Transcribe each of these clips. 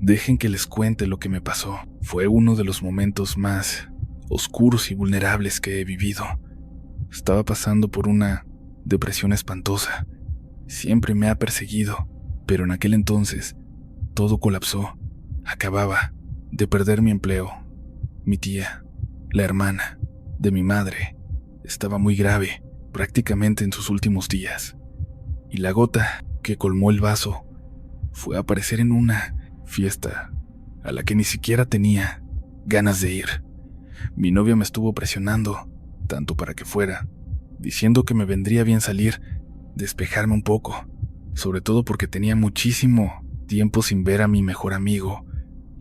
Dejen que les cuente lo que me pasó. Fue uno de los momentos más oscuros y vulnerables que he vivido. Estaba pasando por una depresión espantosa. Siempre me ha perseguido, pero en aquel entonces todo colapsó. Acababa de perder mi empleo. Mi tía, la hermana de mi madre, estaba muy grave, prácticamente en sus últimos días. Y la gota que colmó el vaso fue aparecer en una fiesta a la que ni siquiera tenía ganas de ir. Mi novia me estuvo presionando tanto para que fuera, diciendo que me vendría bien salir, despejarme un poco, sobre todo porque tenía muchísimo tiempo sin ver a mi mejor amigo,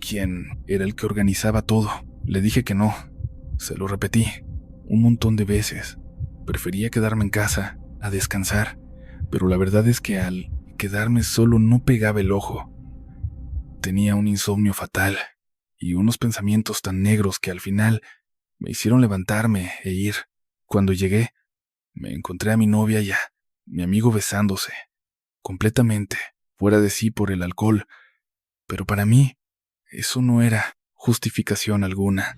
quien era el que organizaba todo. Le dije que no, se lo repetí un montón de veces. Prefería quedarme en casa a descansar, pero la verdad es que al quedarme solo no pegaba el ojo. Tenía un insomnio fatal y unos pensamientos tan negros que al final me hicieron levantarme e ir. Cuando llegué, me encontré a mi novia y a mi amigo besándose, completamente fuera de sí por el alcohol, pero para mí eso no era justificación alguna.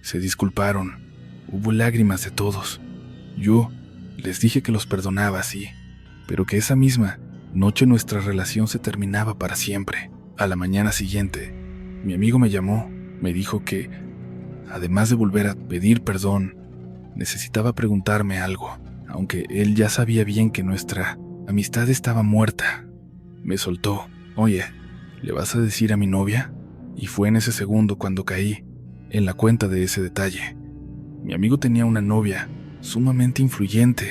Se disculparon, hubo lágrimas de todos. Yo les dije que los perdonaba, sí, pero que esa misma noche nuestra relación se terminaba para siempre. A la mañana siguiente, mi amigo me llamó, me dijo que, además de volver a pedir perdón, necesitaba preguntarme algo, aunque él ya sabía bien que nuestra amistad estaba muerta. Me soltó: oye, ¿le vas a decir a mi novia? Y fue en ese segundo cuando caí en la cuenta de ese detalle. Mi amigo tenía una novia sumamente influyente,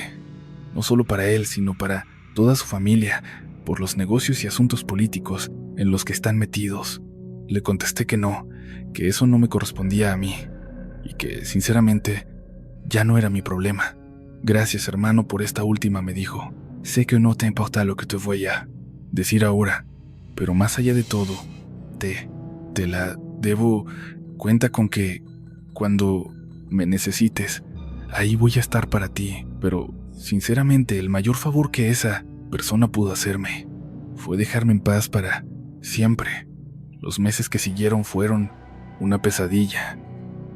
no solo para él, sino para toda su familia, por los negocios y asuntos políticos en los que están metidos. Le contesté que no, que eso no me correspondía a mí, y que, sinceramente, ya no era mi problema. Gracias, hermano, por esta última, me dijo. Sé que no te importa lo que te voy a decir ahora, pero más allá de todo, te la debo. Cuenta con que cuando me necesites, ahí voy a estar para ti, pero sinceramente el mayor favor que esa persona pudo hacerme fue dejarme en paz para siempre. Los meses que siguieron fueron una pesadilla.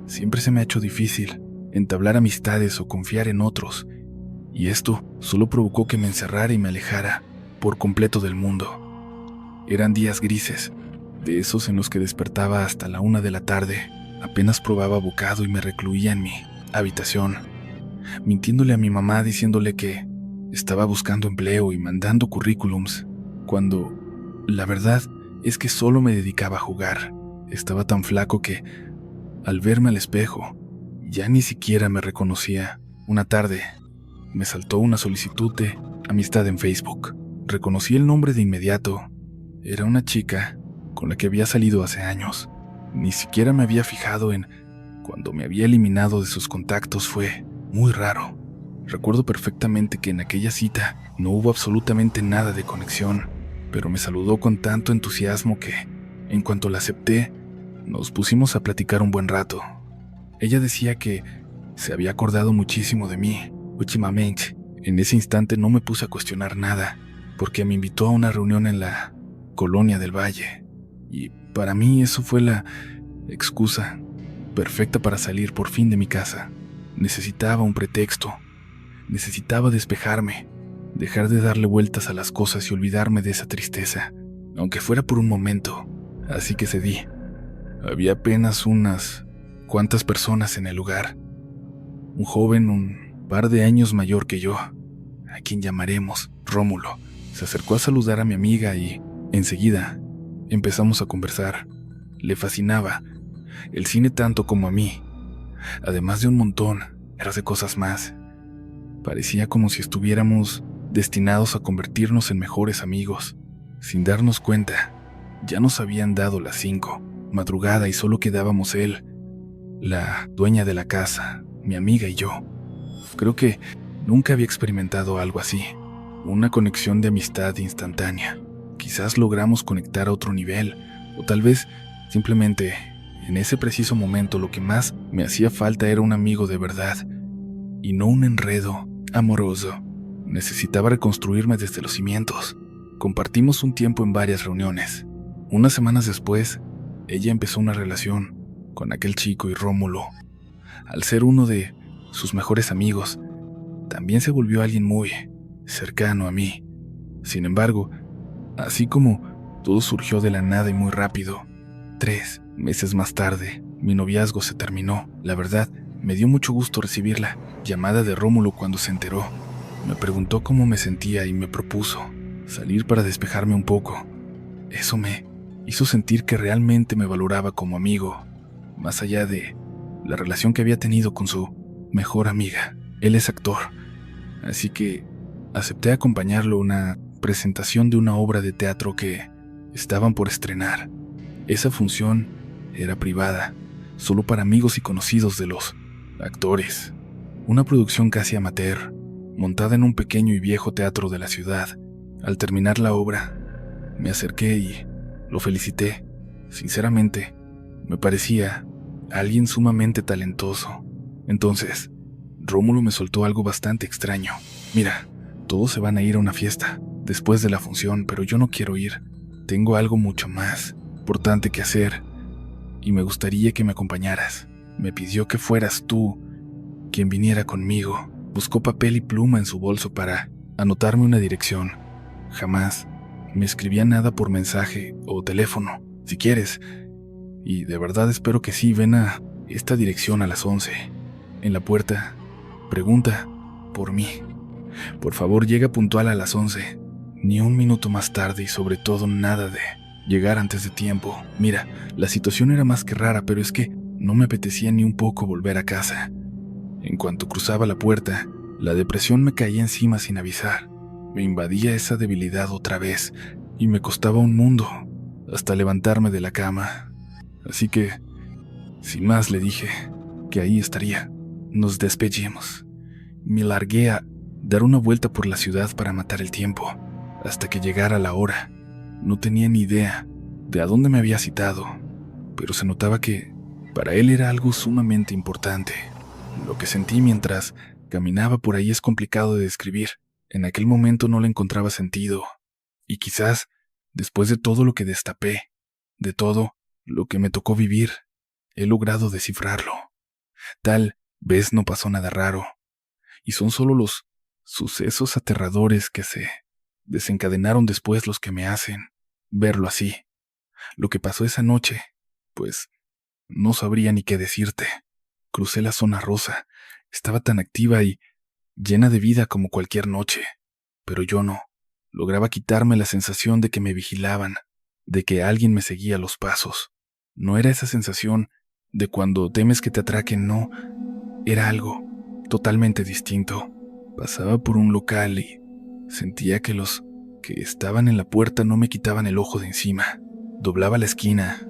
Siempre se me ha hecho difícil entablar amistades o confiar en otros, y esto solo provocó que me encerrara y me alejara por completo del mundo. Eran días grises, de esos en los que despertaba hasta la 1 de la tarde, apenas probaba bocado y me recluía en mi habitación, mintiéndole a mi mamá diciéndole que estaba buscando empleo y mandando currículums, cuando la verdad es que solo me dedicaba a jugar. Estaba tan flaco que, al verme al espejo, ya ni siquiera me reconocía. Una tarde, me saltó una solicitud de amistad en Facebook. Reconocí el nombre de inmediato. Era una chica con la que había salido hace años. Ni siquiera me había fijado en cuando me había eliminado de sus contactos. Fue muy raro. Recuerdo perfectamente que en aquella cita no hubo absolutamente nada de conexión, pero me saludó con tanto entusiasmo que, en cuanto la acepté, nos pusimos a platicar un buen rato. Ella decía que se había acordado muchísimo de mí últimamente. En ese instante no me puse a cuestionar nada, porque me invitó a una reunión en la colonia del Valle, y para mí eso fue la excusa perfecta para salir por fin de mi casa. Necesitaba un pretexto, necesitaba despejarme, dejar de darle vueltas a las cosas y olvidarme de esa tristeza, aunque fuera por un momento. Así que cedí. Había apenas unas cuantas personas en el lugar. Un joven, un par de años mayor que yo, a quien llamaremos Rómulo, se acercó a saludar a mi amiga y, enseguida, empezamos a conversar. Le fascinaba el cine tanto como a mí, además de un montón de cosas más. Parecía como si estuviéramos destinados a convertirnos en mejores amigos. Sin darnos cuenta, ya nos habían dado las 5, madrugada, y solo quedábamos él, la dueña de la casa, mi amiga y yo. Creo que nunca había experimentado algo así, una conexión de amistad instantánea. Quizás logramos conectar a otro nivel, o tal vez simplemente en ese preciso momento lo que más me hacía falta era un amigo de verdad, y no un enredo amoroso. Necesitaba reconstruirme desde los cimientos. Compartimos un tiempo en varias reuniones. Unas semanas después, ella empezó una relación con aquel chico y Rómulo, al ser uno de sus mejores amigos, también se volvió alguien muy cercano a mí. Sin embargo, así como todo surgió de la nada y muy rápido, 3 meses más tarde, mi noviazgo se terminó. La verdad, me dio mucho gusto recibir la llamada de Rómulo cuando se enteró. Me preguntó cómo me sentía y me propuso salir para despejarme un poco. Eso me hizo sentir que realmente me valoraba como amigo, más allá de la relación que había tenido con su mejor amiga. Él es actor, así que acepté acompañarlo a una presentación de una obra de teatro que estaban por estrenar. Esa función era privada, solo para amigos y conocidos de los actores. Una producción casi amateur, montada en un pequeño y viejo teatro de la ciudad. Al terminar la obra, me acerqué y lo felicité. Sinceramente, me parecía alguien sumamente talentoso. Entonces, Rómulo me soltó algo bastante extraño. Mira, todos se van a ir a una fiesta después de la función, pero yo no quiero ir. Tengo algo mucho más importante que hacer y me gustaría que me acompañaras. Me pidió que fueras tú quien viniera conmigo. Buscó papel y pluma en su bolso para anotarme una dirección. Jamás me escribía nada por mensaje o teléfono. Si quieres, y de verdad espero que sí, ven a esta dirección a las 11. En la puerta, pregunta por mí. Por favor, llega puntual a las 11. Ni un minuto más tarde y sobre todo nada de llegar antes de tiempo. Mira, la situación era más que rara, pero es que no me apetecía ni un poco volver a casa. En cuanto cruzaba la puerta, la depresión me caía encima sin avisar. Me invadía esa debilidad otra vez y me costaba un mundo hasta levantarme de la cama. Así que, sin más, le dije que ahí estaría. Nos despedimos. Me largué a dar una vuelta por la ciudad para matar el tiempo, hasta que llegara la hora. No tenía ni idea de a dónde me había citado, pero se notaba que para él era algo sumamente importante. Lo que sentí mientras caminaba por ahí es complicado de describir. En aquel momento no le encontraba sentido, y quizás, después de todo lo que destapé, de todo lo que me tocó vivir, he logrado descifrarlo. Tal vez no pasó nada raro, y son solo los sucesos aterradores que se desencadenaron después los que me hacen verlo así. Lo que pasó esa noche, pues, no sabría ni qué decirte. Crucé la zona rosa, estaba tan activa y llena de vida como cualquier noche, pero yo no lograba quitarme la sensación de que me vigilaban, de que alguien me seguía los pasos. No era esa sensación de cuando temes que te atraquen, no, era algo totalmente distinto. Pasaba por un local y sentía que los que estaban en la puerta no me quitaban el ojo de encima. Doblaba la esquina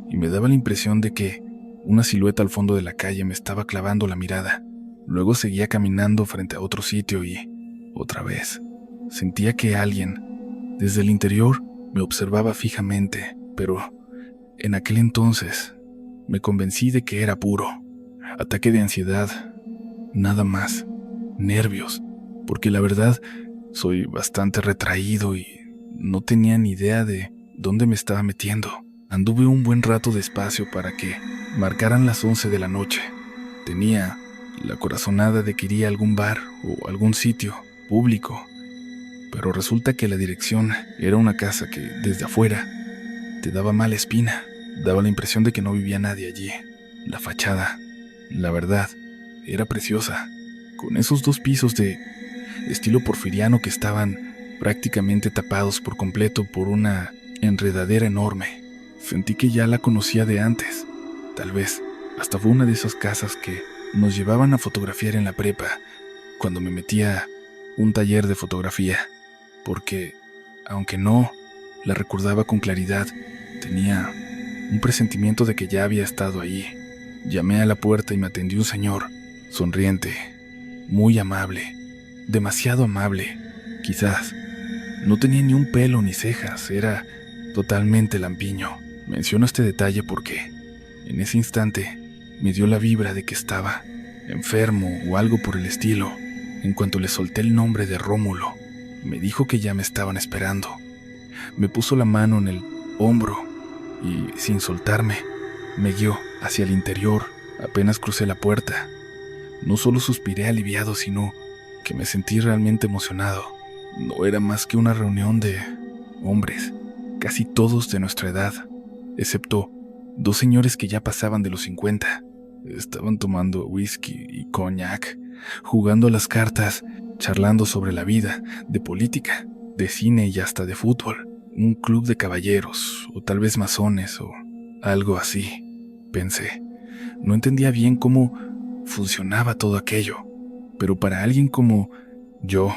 y me daba la impresión de que una silueta al fondo de la calle me estaba clavando la mirada. Luego seguía caminando frente a otro sitio y, otra vez, sentía que alguien, desde el interior, me observaba fijamente, pero en aquel entonces me convencí de que era puro ataque de ansiedad, nada más, nervios, porque la verdad soy bastante retraído y no tenía ni idea de dónde me estaba metiendo. Anduve un buen rato despacio para que marcaran las 11 de la noche. Tenía la corazonada de que iría a algún bar o algún sitio público, pero resulta que la dirección era una casa que, desde afuera, te daba mala espina. Daba la impresión de que no vivía nadie allí. La fachada, la verdad, era preciosa, con esos 2 pisos de estilo porfiriano que estaban prácticamente tapados por completo por una enredadera enorme. Sentí que ya la conocía de antes. Tal vez hasta fue una de esas casas que nos llevaban a fotografiar en la prepa, cuando me metía a un taller de fotografía, porque, aunque no la recordaba con claridad, tenía un presentimiento de que ya había estado ahí. Llamé a la puerta y me atendió un señor, sonriente, muy amable, demasiado amable. Quizás no tenía ni un pelo ni cejas, era totalmente lampiño. Menciono este detalle porque en ese instante me dio la vibra de que estaba enfermo o algo por el estilo. En cuanto le solté el nombre de Rómulo, me dijo que ya me estaban esperando. Me puso la mano en el hombro y, sin soltarme, me guió hacia el interior. Apenas crucé la puerta. No solo suspiré aliviado, sino que me sentí realmente emocionado. No era más que una reunión de hombres, casi todos de nuestra edad, excepto 2 señores que ya pasaban de los 50. Estaban tomando whisky y coñac, jugando a las cartas, charlando sobre la vida, de política, de cine y hasta de fútbol. Un club de caballeros, o tal vez masones, o algo así, pensé. No entendía bien cómo funcionaba todo aquello, pero para alguien como yo,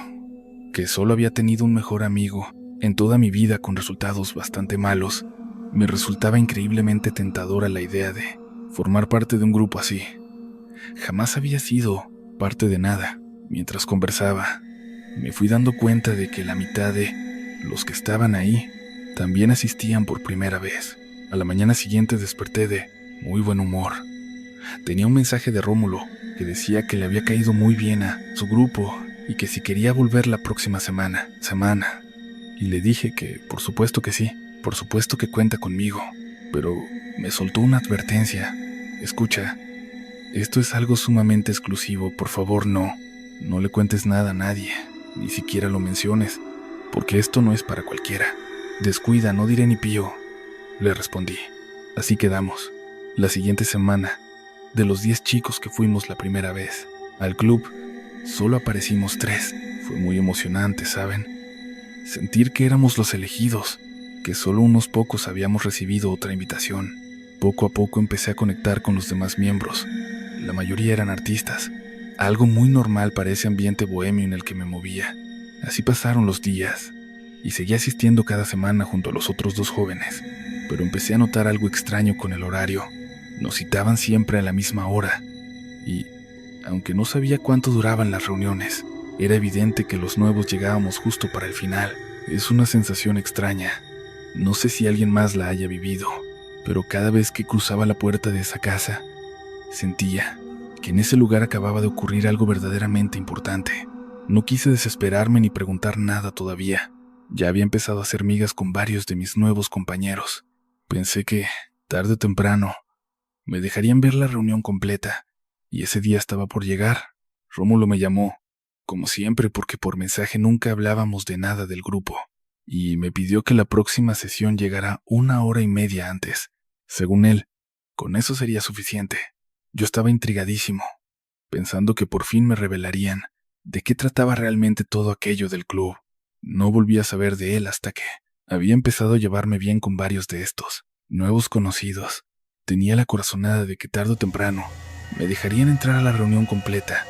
que solo había tenido un mejor amigo en toda mi vida con resultados bastante malos, me resultaba increíblemente tentadora la idea de formar parte de un grupo así. Jamás había sido parte de nada. Mientras conversaba, me fui dando cuenta de que la mitad de los que estaban ahí también asistían por primera vez. A la mañana siguiente desperté de muy buen humor. Tenía un mensaje de Rómulo que decía que le había caído muy bien a su grupo y que si quería volver la próxima semana. Y le dije que por supuesto que sí, por supuesto que cuenta conmigo, pero me soltó una advertencia. Escucha, esto es algo sumamente exclusivo, por favor no le cuentes nada a nadie, ni siquiera lo menciones, porque esto no es para cualquiera. Descuida, no diré ni pío, le respondí. Así quedamos. La siguiente semana, de los 10 chicos que fuimos la primera vez al club, solo aparecimos 3. Fue muy emocionante, ¿saben? Sentir que éramos los elegidos, que solo unos pocos habíamos recibido otra invitación. Poco a poco empecé a conectar con los demás miembros. La mayoría eran artistas, algo muy normal para ese ambiente bohemio en el que me movía. Así pasaron los días, y seguí asistiendo cada semana junto a los otros 2 jóvenes, pero empecé a notar algo extraño con el horario. Nos citaban siempre a la misma hora, y, aunque no sabía cuánto duraban las reuniones, era evidente que los nuevos llegábamos justo para el final. Es una sensación extraña. No sé si alguien más la haya vivido, pero cada vez que cruzaba la puerta de esa casa, sentía que en ese lugar acababa de ocurrir algo verdaderamente importante. No quise desesperarme ni preguntar nada todavía. Ya había empezado a hacer migas con varios de mis nuevos compañeros. Pensé que, tarde o temprano, me dejarían ver la reunión completa, y ese día estaba por llegar. Rómulo me llamó, como siempre, porque por mensaje nunca hablábamos de nada del grupo, y me pidió que la próxima sesión llegara 1 hora y media antes. Según él, con eso sería suficiente. Yo estaba intrigadísimo, pensando que por fin me revelarían de qué trataba realmente todo aquello del club. No volví a saber de él hasta que había empezado a llevarme bien con varios de estos nuevos conocidos. Tenía la corazonada de que tarde o temprano me dejarían entrar a la reunión completa,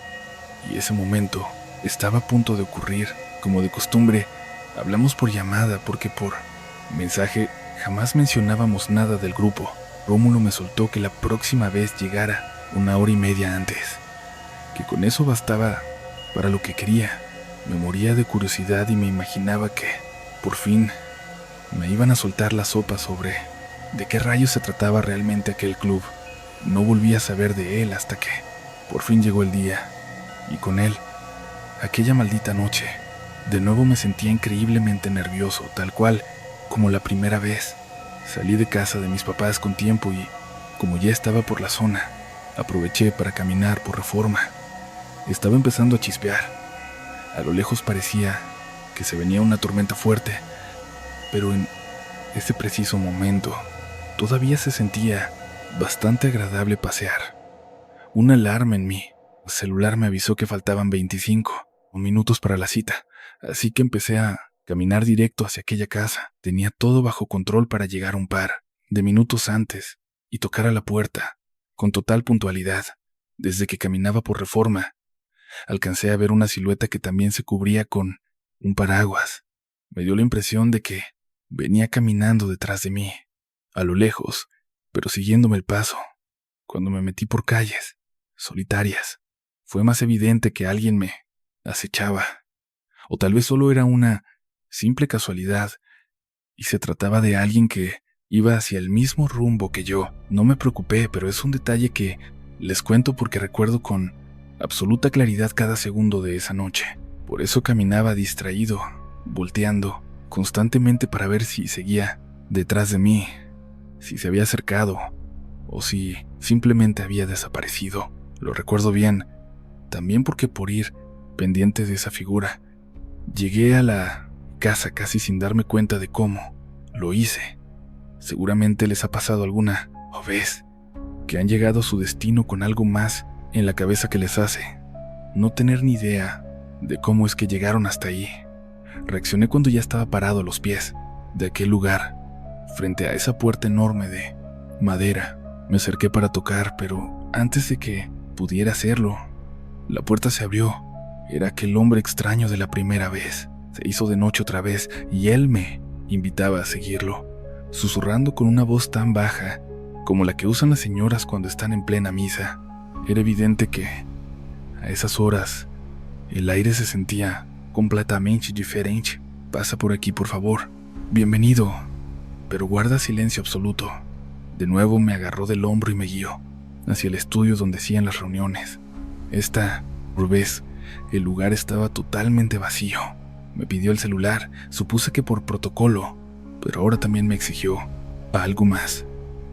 y ese momento estaba a punto de ocurrir. Como de costumbre, hablamos por llamada porque por mensaje jamás mencionábamos nada del grupo. Rómulo me soltó que la próxima vez llegara 1 hora y media antes, que con eso bastaba para lo que quería. Me moría de curiosidad y me imaginaba que, por fin, me iban a soltar la sopa sobre de qué rayos se trataba realmente aquel club. No volví a saber de él hasta que, por fin llegó el día, y con él, aquella maldita noche. De nuevo me sentía increíblemente nervioso, tal cual como la primera vez. Salí de casa de mis papás con tiempo y, como ya estaba por la zona, aproveché para caminar por Reforma. Estaba empezando a chispear. A lo lejos parecía que se venía una tormenta fuerte, pero en ese preciso momento todavía se sentía bastante agradable pasear. Una alarma en mi celular me avisó que faltaban 25 minutos para la cita, así que empecé a caminar directo hacia aquella casa. Tenía todo bajo control para llegar un par de minutos antes y tocar a la puerta con total puntualidad. Desde que caminaba por Reforma, alcancé a ver una silueta que también se cubría con un paraguas. Me dio la impresión de que venía caminando detrás de mí, a lo lejos, pero siguiéndome el paso. Cuando me metí por calles solitarias, fue más evidente que alguien me acechaba, o tal vez solo era una simple casualidad, y se trataba de alguien que iba hacia el mismo rumbo que yo. No me preocupé, pero es un detalle que les cuento porque recuerdo con absoluta claridad cada segundo de esa noche. Por eso caminaba distraído, volteando constantemente para ver si seguía detrás de mí, si se había acercado o si simplemente había desaparecido. Lo recuerdo bien, también porque por ir pendiente de esa figura, llegué a la casa casi sin darme cuenta de cómo lo hice. Seguramente les ha pasado alguna vez que han llegado a su destino con algo más en la cabeza que les hace no tener ni idea de cómo es que llegaron hasta ahí. Reaccioné cuando ya estaba parado a los pies de aquel lugar, frente a esa puerta enorme de madera. Me acerqué para tocar, pero antes de que pudiera hacerlo, la puerta se abrió. Era aquel hombre extraño de la primera vez. Se hizo de noche otra vez y él me invitaba a seguirlo, susurrando con una voz tan baja como la que usan las señoras cuando están en plena misa. Era evidente que a esas horas el aire se sentía completamente diferente. Pasa por aquí, por favor. Bienvenido. Pero guarda silencio absoluto. De nuevo me agarró del hombro y me guió hacia el estudio donde hacían las reuniones. Esta vez, el lugar estaba totalmente vacío. Me pidió el celular, supuse que por protocolo, pero ahora también me exigió algo más,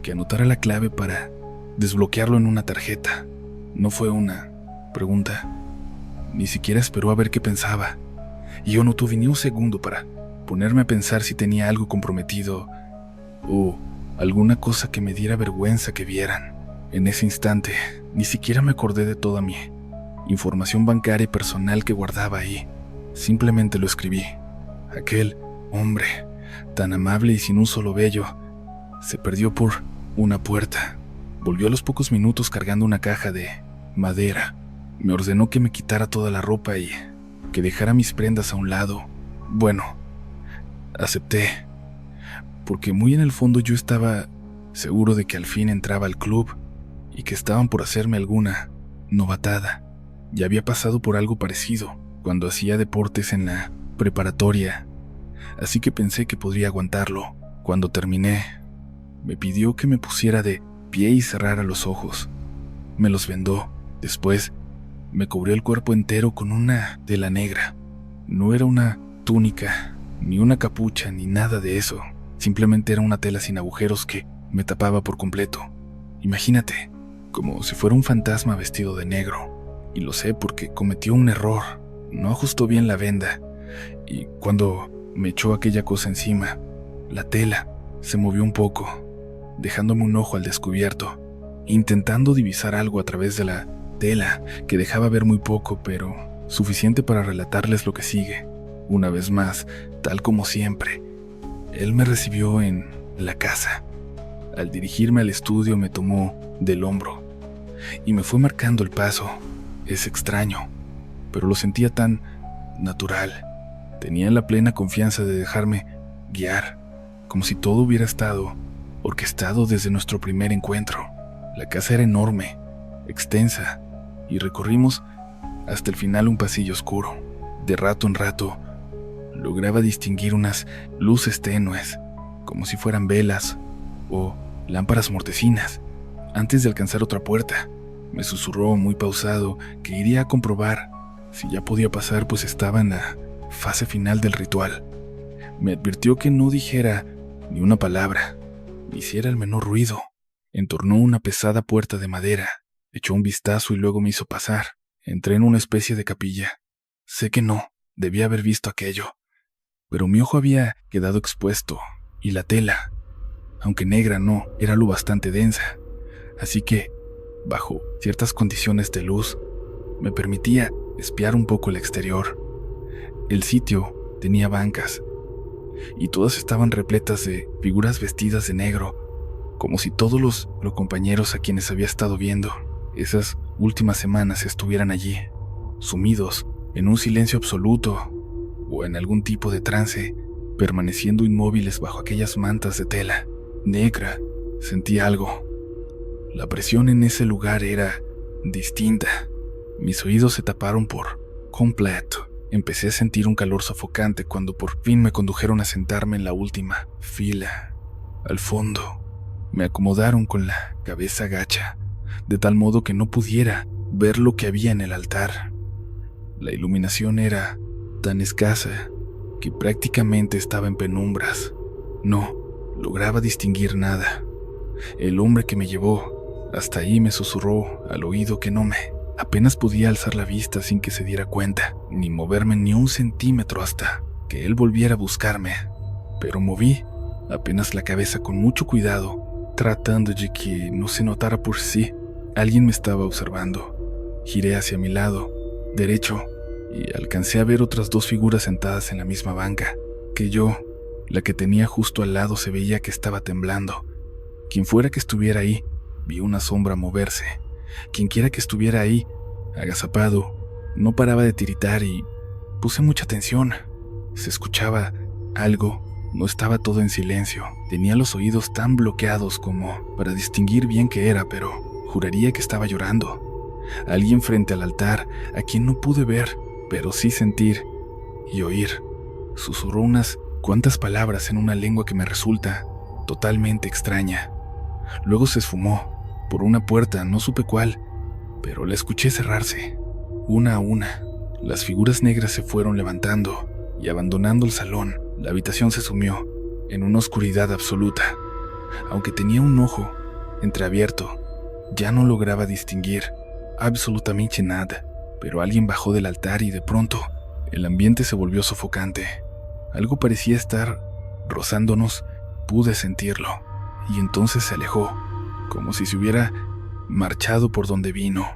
que anotara la clave para desbloquearlo en una tarjeta. No fue una pregunta, ni siquiera esperó a ver qué pensaba, y yo no tuve ni un segundo para ponerme a pensar si tenía algo comprometido o alguna cosa que me diera vergüenza que vieran. En ese instante, ni siquiera me acordé de toda mi información bancaria y personal que guardaba ahí. Simplemente lo escribí. Aquel hombre, tan amable y sin un solo vello, se perdió por una puerta. Volvió a los pocos minutos cargando una caja de madera. Me ordenó que me quitara toda la ropa y que dejara mis prendas a un lado. Bueno, acepté, porque muy en el fondo yo estaba seguro de que al fin entraba al club y que estaban por hacerme alguna novatada. Ya había pasado por algo parecido cuando hacía deportes en la preparatoria, así que pensé que podría aguantarlo. Cuando terminé, me pidió que me pusiera de pie y cerrara los ojos. Me los vendó. Después, me cubrió el cuerpo entero con una tela negra. No era una túnica, ni una capucha, ni nada de eso. Simplemente era una tela sin agujeros que me tapaba por completo. Imagínate, como si fuera un fantasma vestido de negro. Y lo sé porque cometió un error. No ajustó bien la venda. Y cuando me echó aquella cosa encima, la tela se movió un poco, dejándome un ojo al descubierto, intentando divisar algo a través de la tela que dejaba ver muy poco, pero suficiente para relatarles lo que sigue. Una vez más, tal como siempre, él me recibió en la casa. Al dirigirme al estudio me tomó del hombro y me fue marcando el paso. Es extraño, pero lo sentía tan natural. Tenía la plena confianza de dejarme guiar, como si todo hubiera estado orquestado desde nuestro primer encuentro. La casa era enorme, extensa, y recorrimos hasta el final un pasillo oscuro. De rato en rato, lograba distinguir unas luces tenues, como si fueran velas o lámparas mortecinas. Antes de alcanzar otra puerta, me susurró muy pausado que iría a comprobar si ya podía pasar, pues estaba en la fase final del ritual. Me advirtió que no dijera ni una palabra, ni hiciera el menor ruido. Entornó una pesada puerta de madera, echó un vistazo y luego me hizo pasar. Entré en una especie de capilla. Sé que no, debía haber visto aquello, pero mi ojo había quedado expuesto, y la tela, aunque negra, no era lo bastante densa, así que, bajo ciertas condiciones de luz, me permitía espiar un poco el exterior. El sitio tenía bancas, y todas estaban repletas de figuras vestidas de negro, como si todos los compañeros a quienes había estado viendo esas últimas semanas estuvieran allí, sumidos en un silencio absoluto o en algún tipo de trance, permaneciendo inmóviles bajo aquellas mantas de tela negra. Sentí algo. La presión en ese lugar era distinta. Mis oídos se taparon por completo. Empecé a sentir un calor sofocante cuando por fin me condujeron a sentarme en la última fila, al fondo. Me acomodaron con la cabeza gacha, de tal modo que no pudiera ver lo que había en el altar. La iluminación era tan escasa que prácticamente estaba en penumbras. No, lograba distinguir nada. El hombre que me llevó hasta ahí me susurró al oído que no me... Apenas podía alzar la vista sin que se diera cuenta, ni moverme ni un centímetro hasta que él volviera a buscarme. Pero moví apenas la cabeza con mucho cuidado, tratando de que no se notara por sí. Alguien me estaba observando. Giré hacia mi lado derecho y alcancé a ver otras 2 figuras sentadas en la misma banca que yo. La que tenía justo al lado se veía que estaba temblando. Quien fuera que estuviera ahí, vi una sombra moverse. Quienquiera que estuviera ahí, agazapado, no paraba de tiritar y puse mucha atención. Se escuchaba algo, no estaba todo en silencio. Tenía los oídos tan bloqueados como para distinguir bien qué era, pero juraría que estaba llorando. Alguien frente al altar, a quien no pude ver, pero sí sentir y oír. Susurró unas cuantas palabras en una lengua que me resulta totalmente extraña. Luego se esfumó por una puerta, no supe cuál, pero la escuché cerrarse. Una a una, las figuras negras se fueron levantando y abandonando el salón. La habitación se sumió en una oscuridad absoluta. Aunque tenía un ojo entreabierto, ya no lograba distinguir absolutamente nada. Pero alguien bajó del altar y de pronto el ambiente se volvió sofocante. Algo parecía estar rozándonos, pude sentirlo, y entonces se alejó, como si se hubiera marchado por donde vino.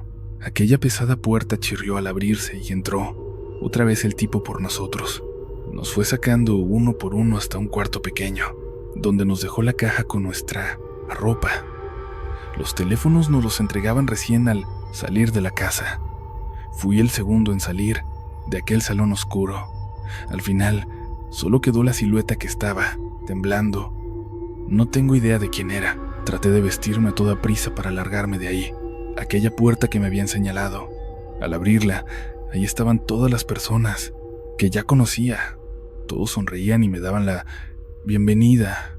Aquella pesada puerta chirrió al abrirse y entró otra vez el tipo por nosotros. Nos fue sacando uno por uno hasta un cuarto pequeño, donde nos dejó la caja con nuestra ropa. Los teléfonos nos los entregaban recién al salir de la casa. Fui el segundo en salir de aquel salón oscuro. Al final, solo quedó la silueta que estaba temblando. No tengo idea de quién era. Traté de vestirme a toda prisa para largarme de ahí. Aquella puerta que me habían señalado. Al abrirla, ahí estaban todas las personas que ya conocía. Todos sonreían y me daban la bienvenida,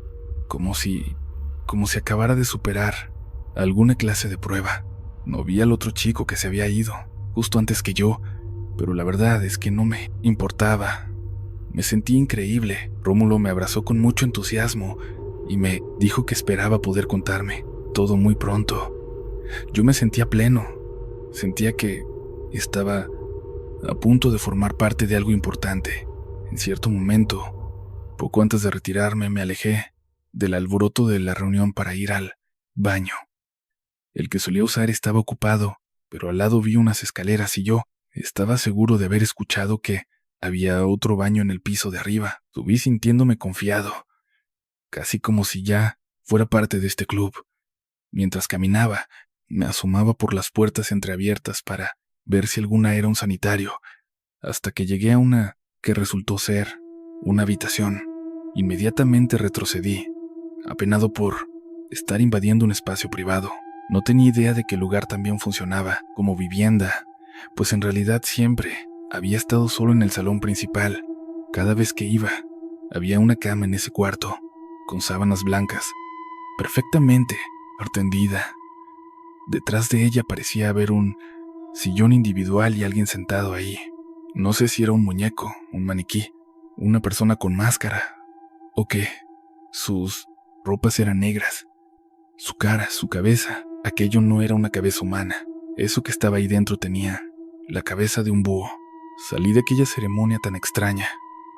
como si acabara de superar alguna clase de prueba. No vi al otro chico que se había ido justo antes que yo, pero la verdad es que no me importaba. Me sentí increíble. Rómulo me abrazó con mucho entusiasmo y me dijo que esperaba poder contarme todo muy pronto. Yo me sentía pleno. Sentía que estaba a punto de formar parte de algo importante. En cierto momento, poco antes de retirarme, me alejé del alboroto de la reunión para ir al baño. El que solía usar estaba ocupado, pero al lado vi unas escaleras y yo estaba seguro de haber escuchado que había otro baño en el piso de arriba. Subí sintiéndome confiado, casi como si ya fuera parte de este club. Mientras caminaba, me asomaba por las puertas entreabiertas para ver si alguna era un sanitario, hasta que llegué a una que resultó ser una habitación. Inmediatamente retrocedí, apenado por estar invadiendo un espacio privado. No tenía idea de que el lugar también funcionaba como vivienda, pues en realidad siempre había estado solo en el salón principal. Cada vez que iba, había una cama en ese cuarto, con sábanas blancas, perfectamente tendida. Detrás de ella parecía haber un sillón individual y alguien sentado ahí. No sé si era un muñeco, un maniquí, una persona con máscara, o qué. Sus ropas eran negras. Su cara, su cabeza, aquello no era una cabeza humana. Eso que estaba ahí dentro tenía la cabeza de un búho. Salí de aquella ceremonia tan extraña,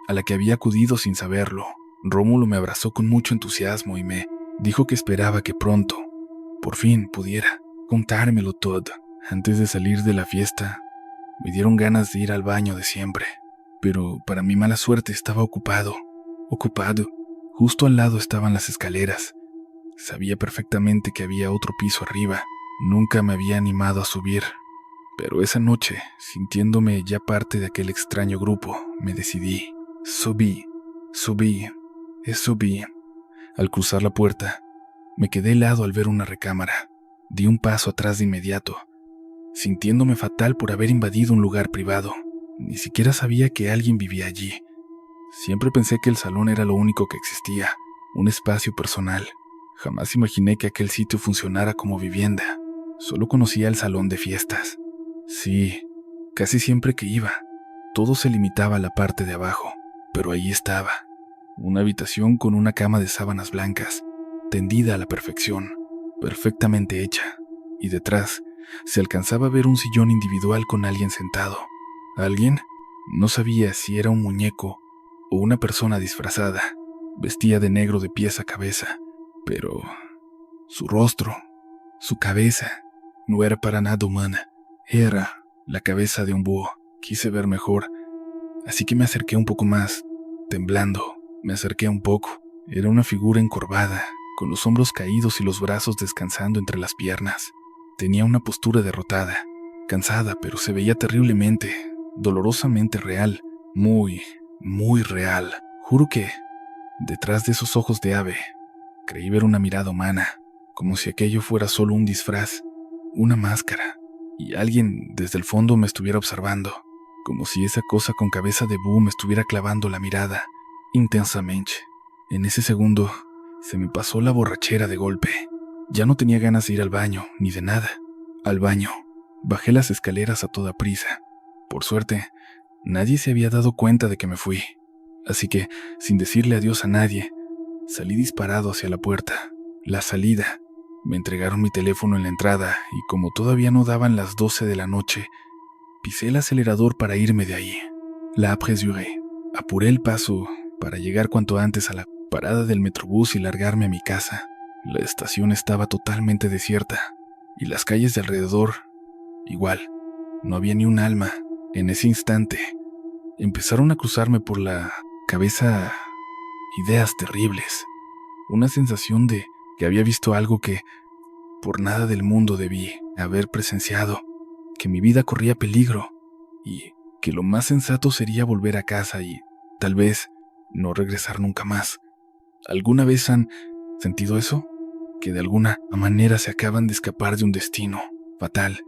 a la que había acudido sin saberlo. Rómulo me abrazó con mucho entusiasmo y me dijo que esperaba que pronto, por fin, pudiera contármelo todo. Antes de salir de la fiesta, me dieron ganas de ir al baño de siempre, pero para mi mala suerte estaba ocupado. Justo al lado estaban las escaleras. Sabía perfectamente que había otro piso arriba. Nunca me había animado a subir, pero esa noche, sintiéndome ya parte de aquel extraño grupo, me decidí. Subí. Al cruzar la puerta, me quedé helado al ver una recámara. Di un paso atrás de inmediato, sintiéndome fatal por haber invadido un lugar privado. Ni siquiera sabía que alguien vivía allí. Siempre pensé que el salón era lo único que existía, un espacio personal. Jamás imaginé que aquel sitio funcionara como vivienda. Solo conocía el salón de fiestas. Sí, casi siempre que iba, todo se limitaba a la parte de abajo, pero ahí estaba, Una habitación con una cama de sábanas blancas, tendida a la perfección, perfectamente hecha, y detrás se alcanzaba a ver un sillón individual con alguien sentado. ¿Alguien? No sabía si era un muñeco o una persona disfrazada. Vestía de negro de pies a cabeza, pero su rostro, su cabeza, no era para nada humana. Era la cabeza de un búho. Quise ver mejor, así que me acerqué un poco más, temblando. Me acerqué un poco. Era una figura encorvada, con los hombros caídos y los brazos descansando entre las piernas. Tenía una postura derrotada, cansada, pero se veía terriblemente, dolorosamente real, muy, muy real. Juro que, detrás de esos ojos de ave, creí ver una mirada humana, como si aquello fuera solo un disfraz, una máscara, y alguien desde el fondo me estuviera observando, como si esa cosa con cabeza de búho me estuviera clavando la mirada, intensamente. En ese segundo, se me pasó la borrachera de golpe. Ya no tenía ganas de ir al baño, ni de nada. Al baño. Bajé las escaleras a toda prisa. Por suerte, nadie se había dado cuenta de que me fui. Así que, sin decirle adiós a nadie, salí disparado hacia la puerta. La salida. Me entregaron mi teléfono en la entrada y como todavía no daban las 12 de la noche, pisé el acelerador para irme de ahí. La apresuré. Apuré el paso para llegar cuanto antes a la parada del metrobús y largarme a mi casa. La estación estaba totalmente desierta y las calles de alrededor igual. No había ni un alma. En ese instante empezaron a cruzarme por la cabeza ideas terribles. Una sensación de que había visto algo que por nada del mundo debí haber presenciado, que mi vida corría peligro y que lo más sensato sería volver a casa y, tal vez, no regresar nunca más. ¿Alguna vez han sentido eso? Que de alguna manera se acaban de escapar de un destino fatal,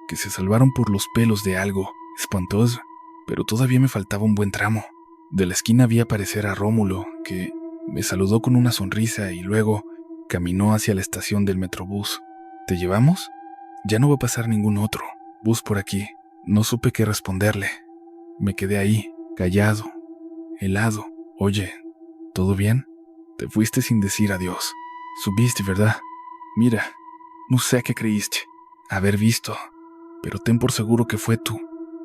que se salvaron por los pelos de algo espantoso, pero todavía me faltaba un buen tramo. De la esquina vi aparecer a Rómulo, que me saludó con una sonrisa y luego caminó hacia la estación del metrobús. ¿Te llevamos? Ya no va a pasar ningún otro bus por aquí. No supe qué responderle. Me quedé ahí, callado, helado. Oye, ¿todo bien? Te fuiste sin decir adiós. Subiste, ¿verdad? Mira, no sé a qué creíste haber visto, pero ten por seguro que fue tu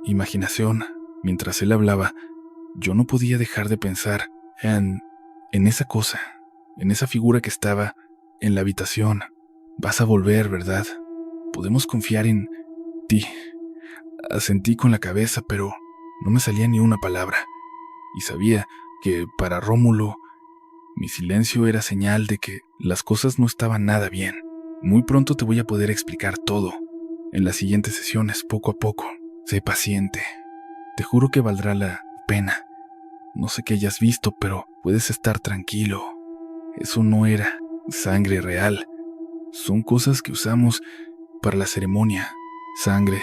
imaginación. Mientras él hablaba, yo no podía dejar de pensar en esa cosa, en esa figura que estaba en la habitación. Vas a volver, ¿verdad? Podemos confiar en ti. Asentí con la cabeza, pero no me salía ni una palabra. Y sabía que para Rómulo, mi silencio era señal de que las cosas no estaban nada bien. Muy pronto te voy a poder explicar todo. En las siguientes sesiones, poco a poco. Sé paciente. Te juro que valdrá la pena. No sé qué hayas visto, pero puedes estar tranquilo. Eso no era sangre real. Son cosas que usamos para la ceremonia. Sangre,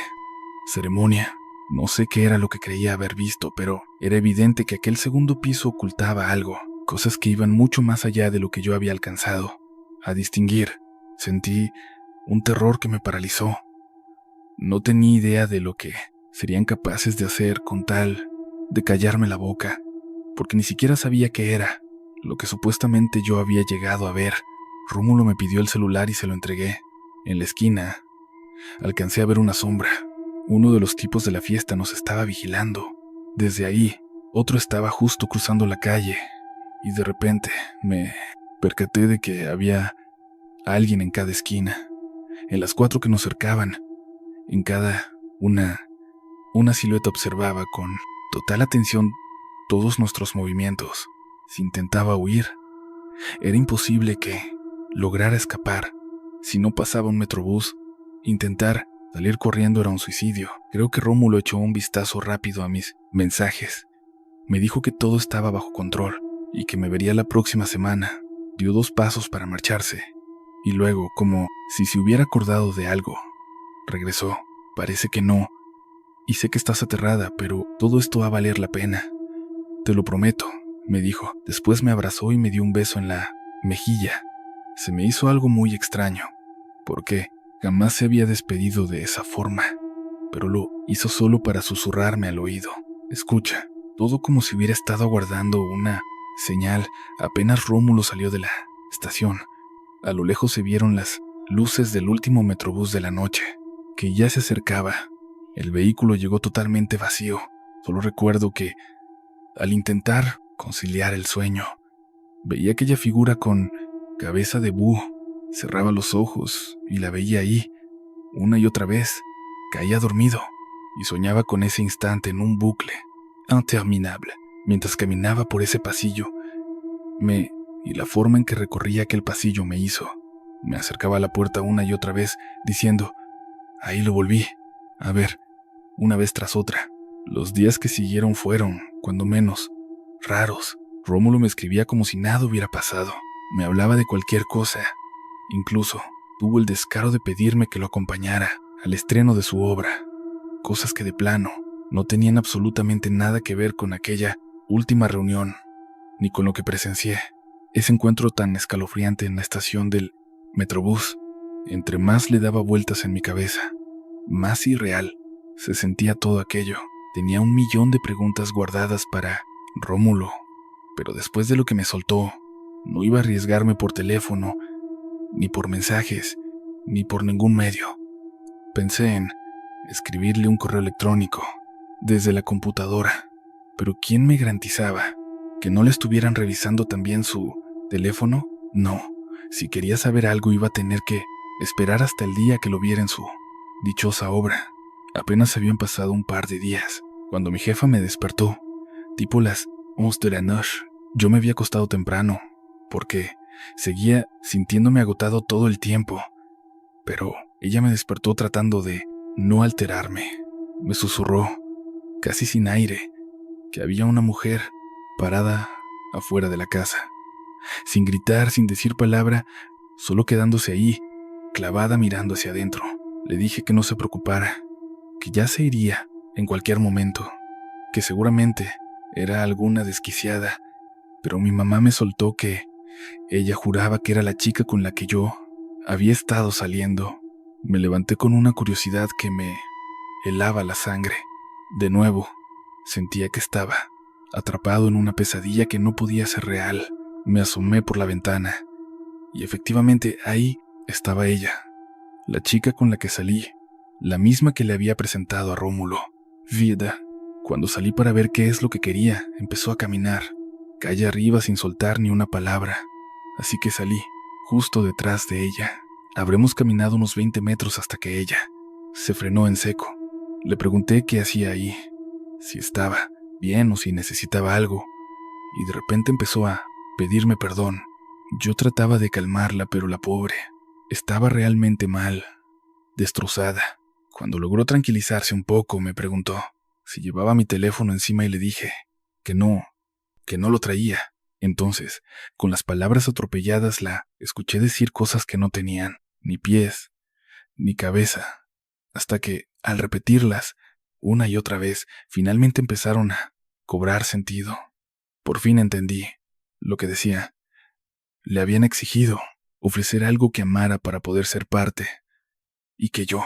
ceremonia. No sé qué era lo que creía haber visto, pero era evidente que aquel segundo piso ocultaba algo. Cosas que iban mucho más allá de lo que yo había alcanzado a distinguir. Sentí un terror que me paralizó. No tenía idea de lo que serían capaces de hacer con tal de callarme la boca, porque ni siquiera sabía qué era lo que supuestamente yo había llegado a ver. Rómulo me pidió el celular y se lo entregué. En la esquina alcancé a ver una sombra. Uno de los tipos de la fiesta nos estaba vigilando. Desde ahí, otro estaba justo cruzando la calle, y de repente me percaté de que había alguien en cada esquina, en las 4 que nos cercaban. En cada una silueta observaba con total atención todos nuestros movimientos. Si intentaba huir, era imposible que lograra escapar. Si no pasaba un metrobús, intentar salir corriendo era un suicidio. Creo que Rómulo echó un vistazo rápido a mis mensajes. Me dijo que todo estaba bajo control y que me vería la próxima semana. Dio 2 pasos para marcharse. Y luego, como si se hubiera acordado de algo, regresó. Parece que no. Y sé que estás aterrada, pero todo esto va a valer la pena. Te lo prometo, me dijo. Después me abrazó y me dio un beso en la mejilla. Se me hizo algo muy extraño, porque jamás se había despedido de esa forma, pero lo hizo solo para susurrarme al oído. Escucha, todo como si hubiera estado aguardando una Señal, apenas Rómulo salió de la estación. A lo lejos se vieron las luces del último metrobús de la noche, que ya se acercaba. El vehículo llegó totalmente vacío. Solo recuerdo que, al intentar conciliar el sueño, veía aquella figura con cabeza de búho. Cerraba los ojos y la veía ahí, una y otra vez. Caía dormido y soñaba con ese instante en un bucle interminable. Mientras caminaba por ese pasillo, y la forma en que recorría aquel pasillo me hizo. Me acercaba a la puerta una y otra vez, diciendo, ahí lo volví a ver, una vez tras otra. Los días que siguieron fueron, cuando menos, raros. Rómulo me escribía como si nada hubiera pasado. Me hablaba de cualquier cosa. Incluso tuvo el descaro de pedirme que lo acompañara al estreno de su obra. Cosas que de plano no tenían absolutamente nada que ver con aquella última reunión, ni con lo que presencié. Ese encuentro tan escalofriante en la estación del Metrobús. Entre más le daba vueltas en mi cabeza, más irreal se sentía todo aquello. Tenía 1,000,000 de preguntas guardadas para Rómulo, pero después de lo que me soltó, no iba a arriesgarme por teléfono, ni por mensajes, ni por ningún medio. Pensé en escribirle un correo electrónico desde la computadora, pero ¿quién me garantizaba que no le estuvieran revisando también su teléfono? No, si quería saber algo iba a tener que esperar hasta el día que lo viera en su dichosa obra. Apenas habían pasado un par de días cuando mi jefa me despertó, tipo las 11 de la noche. Yo me había acostado temprano, porque seguía sintiéndome agotado todo el tiempo, pero ella me despertó tratando de no alterarme. Me susurró, casi sin aire, que había una mujer parada afuera de la casa, sin gritar, sin decir palabra, solo quedándose ahí, clavada mirando hacia adentro. Le dije que no se preocupara, que ya se iría en cualquier momento, que seguramente era alguna desquiciada, pero mi mamá me soltó que ella juraba que era la chica con la que yo había estado saliendo. Me levanté con una curiosidad que me helaba la sangre. De nuevo, sentía que estaba atrapado en una pesadilla que no podía ser real. Me asomé por la ventana y efectivamente ahí estaba ella, la chica con la que salí, la misma que le había presentado a Rómulo. Vida, cuando salí para ver qué es lo que quería, empezó a caminar, calle arriba sin soltar ni una palabra. Así que salí, justo detrás de ella. Habremos caminado unos 20 metros hasta que ella se frenó en seco. Le pregunté qué hacía ahí, si estaba bien o si necesitaba algo, y de repente empezó a pedirme perdón. Yo trataba de calmarla, pero la pobre estaba realmente mal, destrozada. Cuando logró tranquilizarse un poco, me preguntó si llevaba mi teléfono encima y le dije que no lo traía. Entonces, con las palabras atropelladas, la escuché decir cosas que no tenían ni pies ni cabeza, hasta que, al repetirlas una y otra vez, finalmente empezaron a cobrar sentido. Por fin entendí lo que decía. Le habían exigido ofrecer algo que amara para poder ser parte, y que yo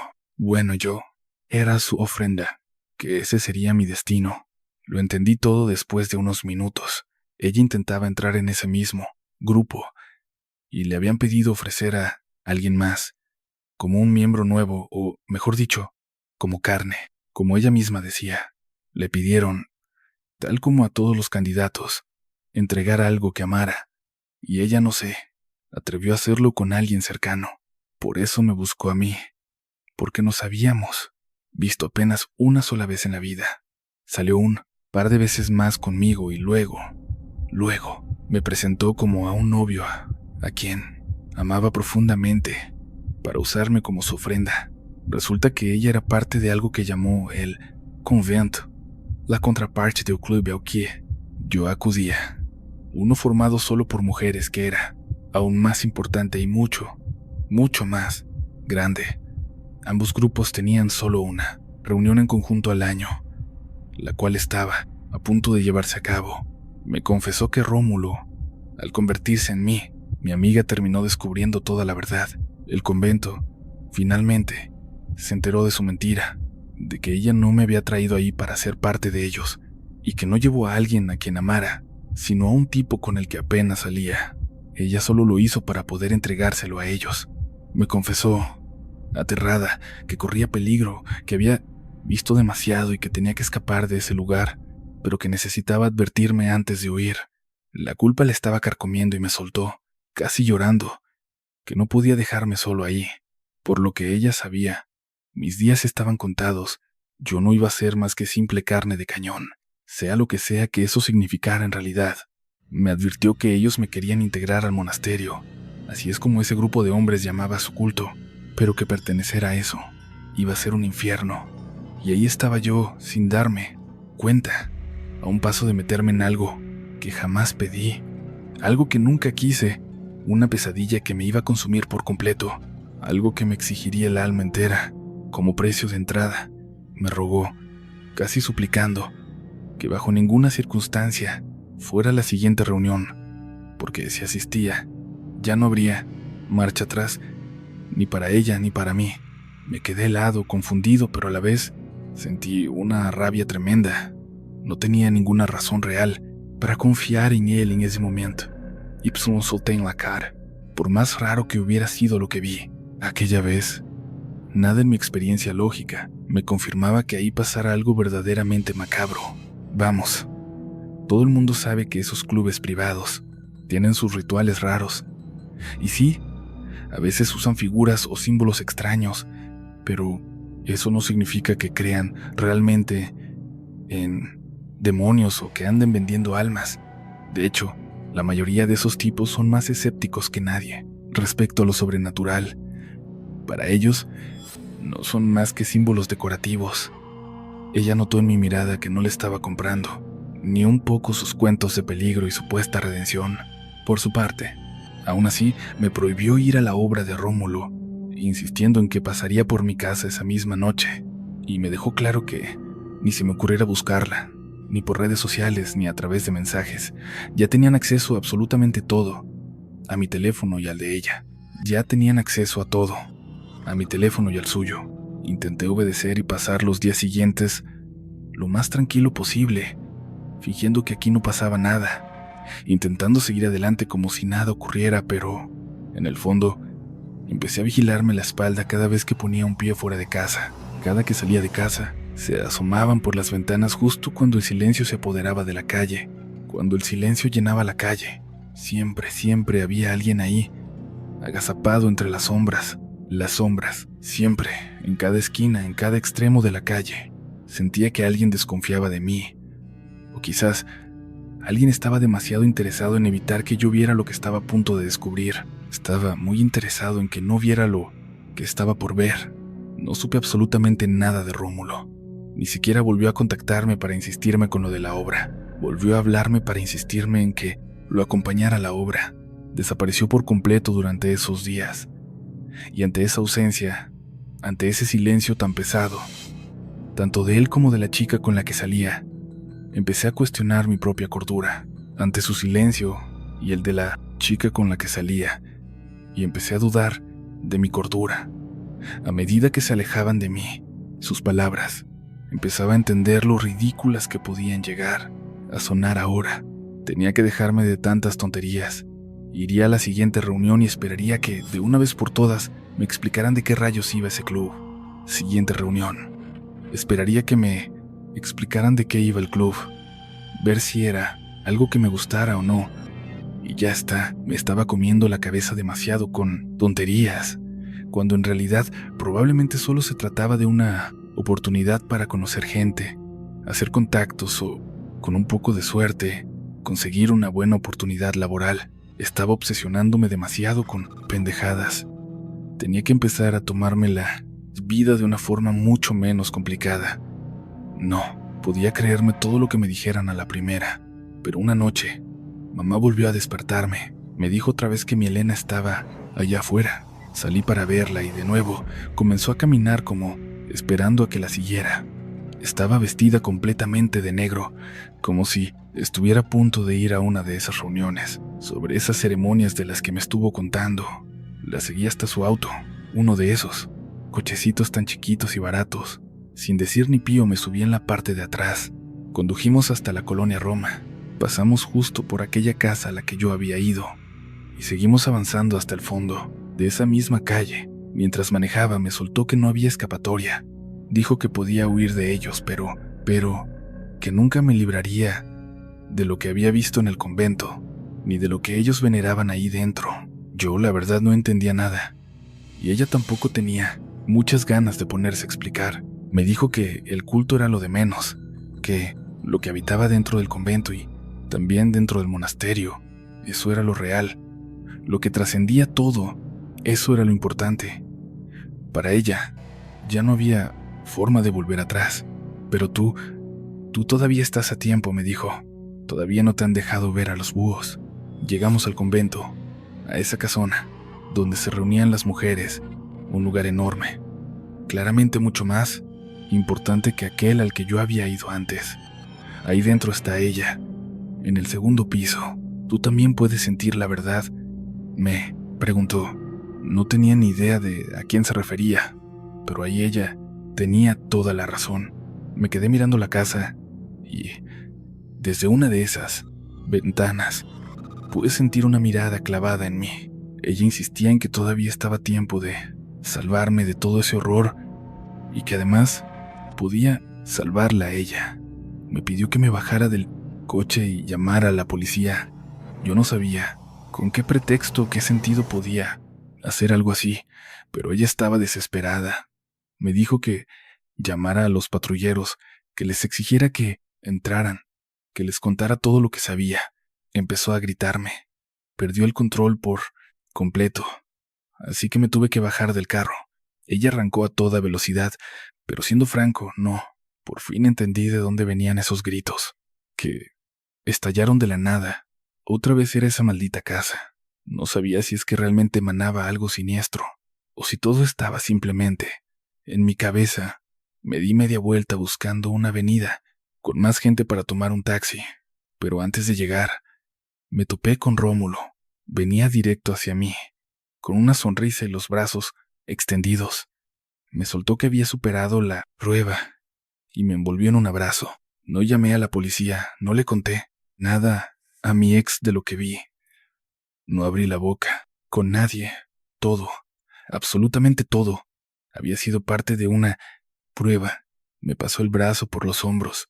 era su ofrenda, que ese sería mi destino. Lo entendí todo después de unos minutos. Ella intentaba entrar en ese mismo grupo, y le habían pedido ofrecer a alguien más, como un miembro nuevo, o mejor dicho, como carne, como ella misma decía. Le pidieron, tal como a todos los candidatos, entregar algo que amara, y ella, no sé, atrevió a hacerlo con alguien cercano. Por eso me buscó a mí, porque nos habíamos visto apenas una sola vez en la vida. Salió un par de veces más conmigo y luego me presentó como a un novio a quien amaba profundamente, para usarme como su ofrenda. Resulta que ella era parte de algo que llamó el convento, la contraparte del club al que yo acudía, uno formado solo por mujeres, que era aún más importante y mucho más grande. Ambos grupos tenían solo una reunión en conjunto al año, la cual estaba a punto de llevarse a cabo. Me confesó que Rómulo, al convertirse en mí, mi amiga terminó descubriendo toda la verdad. El convento, finalmente, se enteró de su mentira, de que ella no me había traído ahí para ser parte de ellos, y que no llevó a alguien a quien amara, sino a un tipo con el que apenas salía. Ella solo lo hizo para poder entregárselo a ellos. Me confesó, aterrada, que corría peligro, que había visto demasiado y que tenía que escapar de ese lugar, pero que necesitaba advertirme antes de huir. La culpa le estaba carcomiendo y me soltó, casi llorando, que no podía dejarme solo ahí. Por lo que ella sabía, mis días estaban contados. Yo no iba a ser más que simple carne de cañón, sea lo que sea que eso significara en realidad. Me advirtió que ellos me querían integrar al monasterio, así es como ese grupo de hombres llamaba a su culto, pero que pertenecer a eso iba a ser un infierno. Y ahí estaba yo, sin darme cuenta, a un paso de meterme en algo que jamás pedí, algo que nunca quise, una pesadilla que me iba a consumir por completo, algo que me exigiría el alma entera, como precio de entrada. Me rogó, casi suplicando, que bajo ninguna circunstancia fuera a la siguiente reunión, porque si asistía, ya no habría marcha atrás, ni para ella ni para mí. Me quedé helado, confundido, pero a la vez sentí una rabia tremenda. No tenía ninguna razón real para confiar en él en ese momento. Y pues me solté en la cara, por más raro que hubiera sido lo que vi aquella vez. Nada en mi experiencia lógica me confirmaba que ahí pasara algo verdaderamente macabro. Vamos, todo el mundo sabe que esos clubes privados tienen sus rituales raros. Y sí, a veces usan figuras o símbolos extraños, pero eso no significa que crean realmente en demonios o que anden vendiendo almas. De hecho, la mayoría de esos tipos son más escépticos que nadie respecto a lo sobrenatural. Para ellos, no son más que símbolos decorativos. Ella notó en mi mirada que no le estaba comprando ni un poco sus cuentos de peligro y supuesta redención. Por su parte, aún así, me prohibió ir a la obra de Rómulo, insistiendo en que pasaría por mi casa esa misma noche, y me dejó claro que ni se me ocurriera buscarla, ni por redes sociales ni a través de mensajes. Ya tenían acceso a absolutamente todo, a mi teléfono y al de ella. Ya tenían acceso a todo, a mi teléfono y al suyo. Intenté obedecer y pasar los días siguientes lo más tranquilo posible, fingiendo que aquí no pasaba nada, intentando seguir adelante como si nada ocurriera, pero en el fondo empecé a vigilarme la espalda cada vez que ponía un pie fuera de casa. Cada que salía de casa, se asomaban por las ventanas justo cuando el silencio se apoderaba de la calle, cuando el silencio llenaba la calle. Siempre había alguien ahí, agazapado entre las sombras, siempre, en cada esquina, en cada extremo de la calle. Sentía que alguien desconfiaba de mí, o quizás alguien estaba demasiado interesado en evitar que yo viera lo que estaba a punto de descubrir. Estaba muy interesado en que no viera lo que estaba por ver. No supe absolutamente nada de Rómulo. Ni siquiera volvió a contactarme para insistirme con lo de la obra. Volvió a hablarme para insistirme en que lo acompañara a la obra. Desapareció por completo durante esos días. Y ante esa ausencia, ante ese silencio tan pesado, tanto de él como de la chica con la que salía, empecé a cuestionar mi propia cordura ante su silencio y el de la chica con la que salía, y empecé a dudar de mi cordura. A medida que se alejaban de mí, sus palabras, empezaba a entender lo ridículas que podían llegar a sonar ahora. Tenía que dejarme de tantas tonterías. Iría a la siguiente reunión y esperaría que, de una vez por todas, me explicaran de qué rayos iba ese club. Siguiente reunión. Esperaría que me explicaran de qué iba el club, ver si era algo que me gustara o no. Y ya está, me estaba comiendo la cabeza demasiado con tonterías, cuando en realidad probablemente solo se trataba de una oportunidad para conocer gente, hacer contactos o, con un poco de suerte, conseguir una buena oportunidad laboral. Estaba obsesionándome demasiado con pendejadas. Tenía que empezar a tomarme la vida de una forma mucho menos complicada. No, podía creerme todo lo que me dijeran a la primera, pero una noche, mamá volvió a despertarme. Me dijo otra vez que mi Elena estaba allá afuera. Salí para verla y de nuevo comenzó a caminar como esperando a que la siguiera. Estaba vestida completamente de negro, como si estuviera a punto de ir a una de esas reuniones, sobre esas ceremonias de las que me estuvo contando. La seguí hasta su auto, uno de esos, cochecitos tan chiquitos y baratos. Sin decir ni pío me subí en la parte de atrás. Condujimos hasta la colonia Roma. Pasamos justo por aquella casa a la que yo había ido y seguimos avanzando hasta el fondo de esa misma calle. Mientras manejaba me soltó que no había escapatoria. Dijo que podía huir de ellos, pero que nunca me libraría de lo que había visto en el convento, ni de lo que ellos veneraban ahí dentro. Yo, la verdad, no entendía nada, y ella tampoco tenía muchas ganas de ponerse a explicar. Me dijo que el culto era lo de menos, que lo que habitaba dentro del convento y también dentro del monasterio, eso era lo real, lo que trascendía todo, eso era lo importante. Para ella, ya no había forma de volver atrás. Pero tú todavía estás a tiempo, me dijo. Todavía no te han dejado ver a los búhos. Llegamos al convento, a esa casona, donde se reunían las mujeres, un lugar enorme, claramente mucho más importante que aquel al que yo había ido antes. Ahí dentro está ella, en el segundo piso. ¿Tú también puedes sentir la verdad?, me preguntó. No tenía ni idea de a quién se refería, pero ahí ella tenía toda la razón. Me quedé mirando la casa y desde una de esas ventanas pude sentir una mirada clavada en mí. Ella insistía en que todavía estaba a tiempo de salvarme de todo ese horror y que además podía salvarla a ella. Me pidió que me bajara del coche y llamara a la policía. Yo no sabía con qué pretexto o qué sentido podía hacer algo así, pero ella estaba desesperada. Me dijo que llamara a los patrulleros, que les exigiera que entraran, que les contara todo lo que sabía. Empezó a gritarme. Perdió el control por completo, así que me tuve que bajar del carro. Ella arrancó a toda velocidad, pero siendo franco, no. Por fin entendí de dónde venían esos gritos, que estallaron de la nada. Otra vez era esa maldita casa. No sabía si es que realmente emanaba algo siniestro, o si todo estaba simplemente en mi cabeza. Me di media vuelta buscando una avenida con más gente para tomar un taxi, pero antes de llegar, me topé con Rómulo. Venía directo hacia mí, con una sonrisa y los brazos extendidos. Me soltó que había superado la prueba y me envolvió en un abrazo. No llamé a la policía, no le conté nada a mi ex de lo que vi. No abrí la boca con nadie. Todo, absolutamente todo, había sido parte de una prueba. Me pasó el brazo por los hombros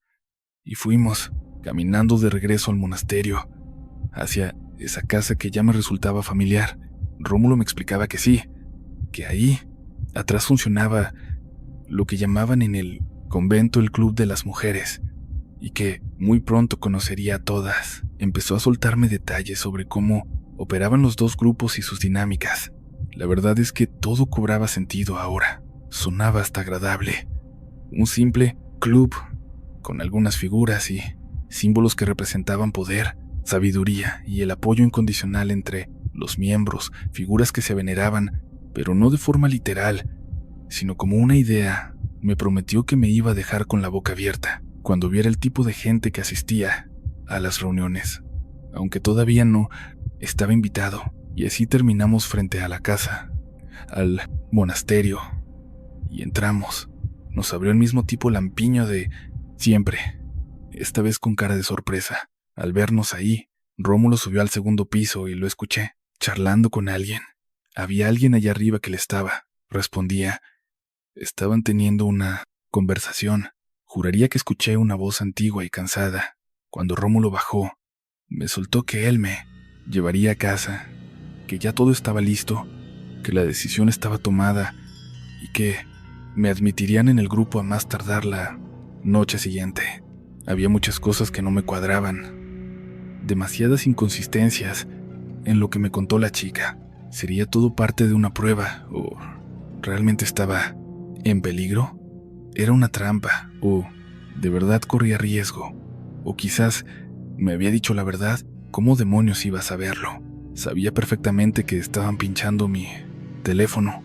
y fuimos caminando de regreso al monasterio, hacia esa casa que ya me resultaba familiar. Rómulo me explicaba que sí, que ahí atrás funcionaba lo que llamaban en el convento el club de las mujeres, y que muy pronto conocería a todas. Empezó a soltarme detalles sobre cómo operaban los dos grupos y sus dinámicas. La verdad es que todo cobraba sentido ahora. Sonaba hasta agradable. Un simple club con algunas figuras y símbolos que representaban poder, sabiduría y el apoyo incondicional entre los miembros, figuras que se veneraban, pero no de forma literal, sino como una idea. Me prometió que me iba a dejar con la boca abierta cuando viera el tipo de gente que asistía a las reuniones, aunque todavía no estaba invitado, y así terminamos frente a la casa, al monasterio, y entramos. Nos abrió el mismo tipo lampiño de siempre, esta vez con cara de sorpresa. Al vernos ahí, Rómulo subió al segundo piso y lo escuché, charlando con alguien. Había alguien allá arriba que le estaba, respondía. Estaban teniendo una conversación. Juraría que escuché una voz antigua y cansada. Cuando Rómulo bajó, me soltó que él me llevaría a casa, que ya todo estaba listo, que la decisión estaba tomada y que me admitirían en el grupo a más tardar la noche siguiente. Había muchas cosas que no me cuadraban, demasiadas inconsistencias en lo que me contó la chica. ¿Sería todo parte de una prueba o realmente estaba en peligro? ¿Era una trampa o de verdad corría riesgo? O quizás me había dicho la verdad. ¿Cómo demonios iba a saberlo? Sabía perfectamente que estaban pinchando mi teléfono,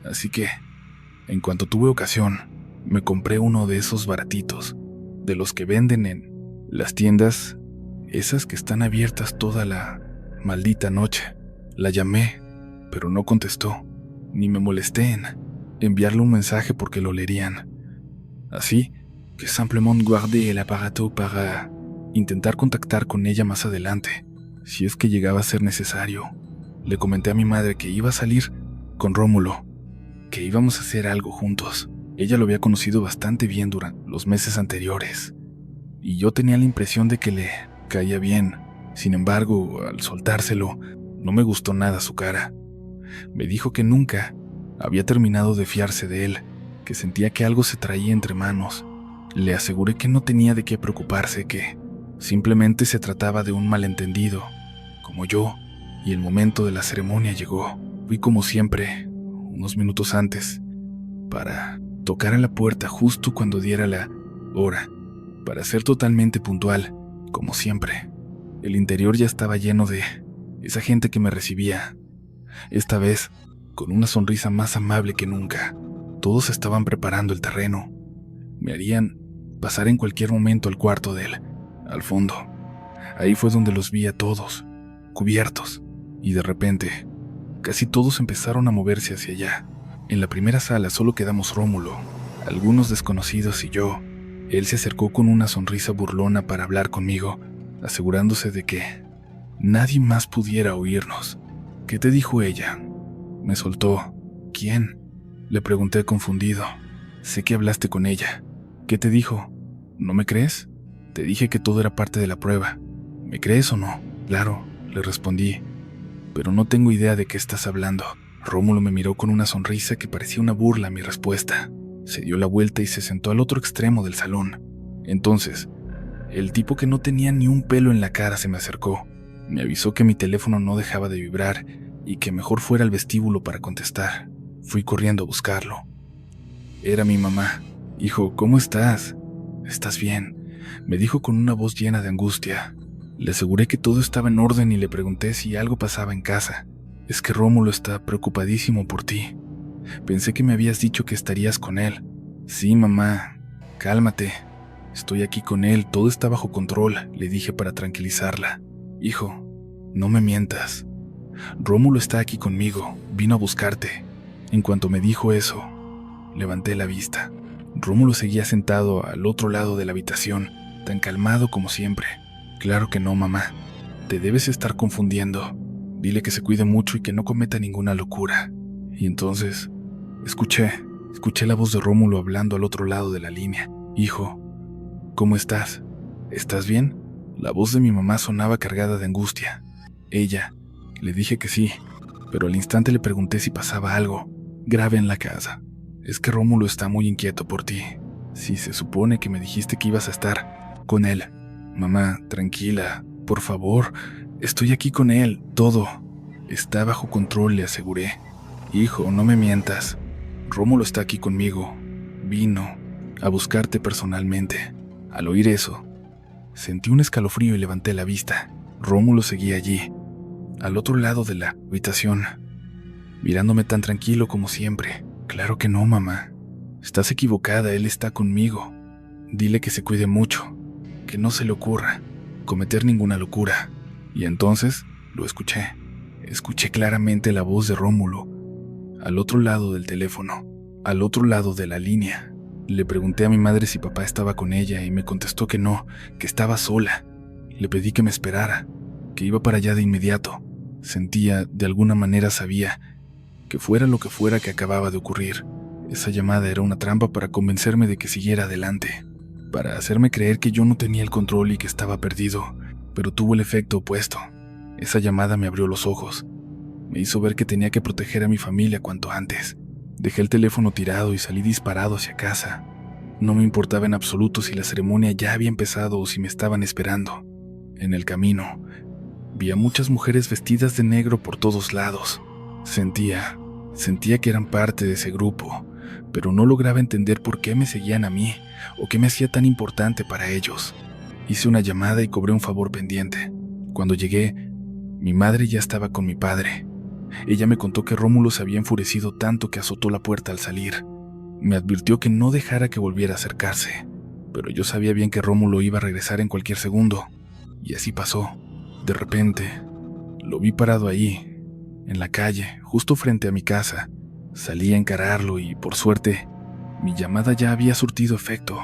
así que en cuanto tuve ocasión, me compré uno de esos baratitos, de los que venden en las tiendas, esas que están abiertas toda la maldita noche. La llamé, pero no contestó, ni me molesté en enviarle un mensaje porque lo leerían. Así que simplement guardé el aparato para intentar contactar con ella más adelante, si es que llegaba a ser necesario. Le comenté a mi madre que iba a salir con Rómulo, que íbamos a hacer algo juntos. Ella lo había conocido bastante bien durante los meses anteriores, y yo tenía la impresión de que le caía bien. Sin embargo, al soltárselo, no me gustó nada su cara. Me dijo que nunca había terminado de fiarse de él, que sentía que algo se traía entre manos. Le aseguré que no tenía de qué preocuparse, que simplemente se trataba de un malentendido, como yo, y el momento de la ceremonia llegó. Fui como siempre, unos minutos antes, para tocar a la puerta justo cuando diera la hora, para ser totalmente puntual, como siempre. El interior ya estaba lleno de esa gente que me recibía, esta vez con una sonrisa más amable que nunca. Todos estaban preparando el terreno. Me harían pasar en cualquier momento al cuarto de él, al fondo. Ahí fue donde los vi a todos, cubiertos, y de repente, casi todos empezaron a moverse hacia allá. En la primera sala solo quedamos Rómulo, algunos desconocidos y yo. Él se acercó con una sonrisa burlona para hablar conmigo, asegurándose de que nadie más pudiera oírnos. ¿Qué te dijo ella? Me soltó. ¿Quién? Le pregunté confundido. Sé que hablaste con ella. ¿Qué te dijo? ¿No me crees? Te dije que todo era parte de la prueba. ¿Me crees o no? Claro, le respondí. Pero no tengo idea de qué estás hablando. Rómulo me miró con una sonrisa que parecía una burla a mi respuesta. Se dio la vuelta y se sentó al otro extremo del salón. Entonces, el tipo que no tenía ni un pelo en la cara se me acercó. Me avisó que mi teléfono no dejaba de vibrar y que mejor fuera al vestíbulo para contestar. Fui corriendo a buscarlo. Era mi mamá. Hijo, ¿cómo estás? ¿Estás bien?, me dijo con una voz llena de angustia. Le aseguré que todo estaba en orden y le pregunté si algo pasaba en casa. Es que Rómulo está preocupadísimo por ti. Pensé que me habías dicho que estarías con él. Sí, mamá, cálmate. Estoy aquí con él, todo está bajo control, le dije para tranquilizarla. Hijo, no me mientas. Rómulo está aquí conmigo, vino a buscarte. En cuanto me dijo eso, levanté la vista. Rómulo seguía sentado al otro lado de la habitación, tan calmado como siempre. Claro que no, mamá. Te debes estar confundiendo. Dile que se cuide mucho y que no cometa ninguna locura. Y entonces, escuché la voz de Rómulo hablando al otro lado de la línea. Hijo, ¿cómo estás? ¿Estás bien? La voz de mi mamá sonaba cargada de angustia. Ella, le dije que sí, pero al instante le pregunté si pasaba algo grave en la casa. Es que Rómulo está muy inquieto por ti. Si se supone que me dijiste que ibas a estar con él. Mamá, tranquila, por favor, estoy aquí con él, todo está bajo control, le aseguré. Hijo, no me mientas. Rómulo está aquí conmigo. Vino a buscarte personalmente. Al oír eso, sentí un escalofrío y levanté la vista. Rómulo seguía allí, al otro lado de la habitación, mirándome tan tranquilo como siempre. Claro que no, mamá. Estás equivocada, él está conmigo. Dile que se cuide mucho, que no se le ocurra cometer ninguna locura. Y entonces lo escuché. Escuché claramente la voz de Rómulo, al otro lado del teléfono, al otro lado de la línea. Le pregunté a mi madre si papá estaba con ella y me contestó que no, que estaba sola. Le pedí que me esperara, que iba para allá de inmediato. Sentía, de alguna manera sabía, que fuera lo que fuera que acababa de ocurrir, esa llamada era una trampa para convencerme de que siguiera adelante, para hacerme creer que yo no tenía el control y que estaba perdido, pero tuvo el efecto opuesto. Esa llamada me abrió los ojos, me hizo ver que tenía que proteger a mi familia cuanto antes. Dejé el teléfono tirado y salí disparado hacia casa. No me importaba en absoluto si la ceremonia ya había empezado o si me estaban esperando. En el camino, vi a muchas mujeres vestidas de negro por todos lados. Sentía que eran parte de ese grupo, pero no lograba entender por qué me seguían a mí o qué me hacía tan importante para ellos. Hice una llamada y cobré un favor pendiente. Cuando llegué, mi madre ya estaba con mi padre. Ella me contó que Rómulo se había enfurecido tanto que azotó la puerta al salir. Me advirtió que no dejara que volviera a acercarse, pero yo sabía bien que Rómulo iba a regresar en cualquier segundo. Y así pasó. De repente, lo vi parado ahí, en la calle, justo frente a mi casa. Salí a encararlo y, por suerte, mi llamada ya había surtido efecto.